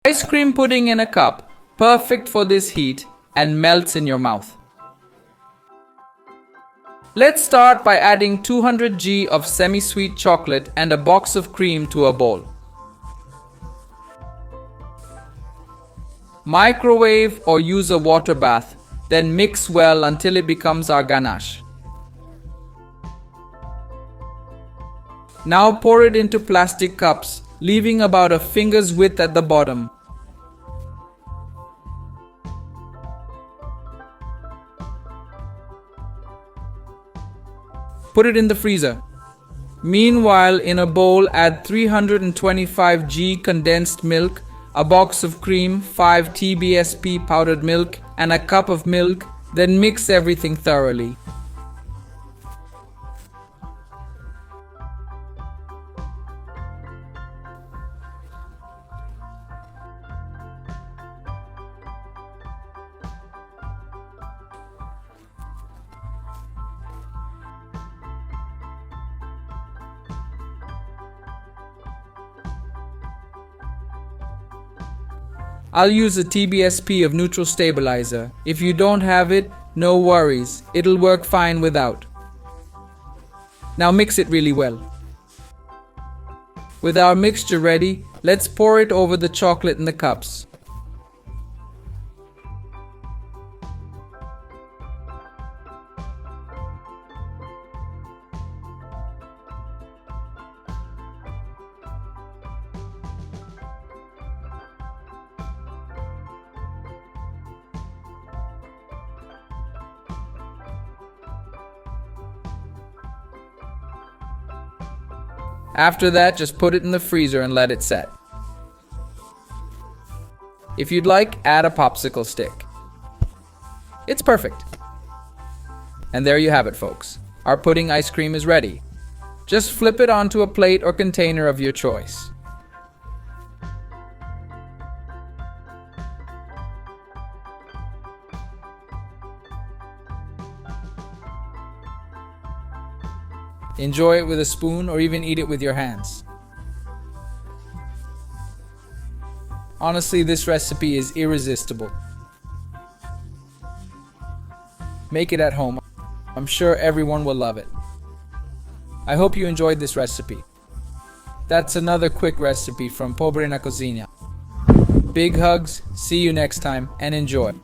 Ice cream pudding in a cup, perfect for this heat and melts in your mouth. Let's start by adding 200 g of semi-sweet chocolate and a box of cream to a bowl. Microwave or use a water bath, then mix well until it becomes our ganache. Now pour it into plastic cups, leaving about a finger's width at the bottom. Put it in the freezer. Meanwhile, in a bowl, add 325 g condensed milk, a box of cream, 5 tablespoons powdered milk, and a cup of milk, then mix everything thoroughly. I'll use a tablespoon of neutral stabilizer. If you don't have it, no worries, it'll work fine without. Now mix it really well. With our mixture ready, let's pour it over the chocolate in the cups. After that, just put it in the freezer and let it set. If you'd like, add a popsicle stick. It's perfect. And there you have it, folks. Our pudding ice cream is ready. Just flip it onto a plate or container of your choice. Enjoy it with a spoon or even eat it with your hands. Honestly, this recipe is irresistible. Make it at home. I'm sure everyone will love it. I hope you enjoyed this recipe. That's another quick recipe from Pobre na Cocina. Big hugs, see you next time, and enjoy.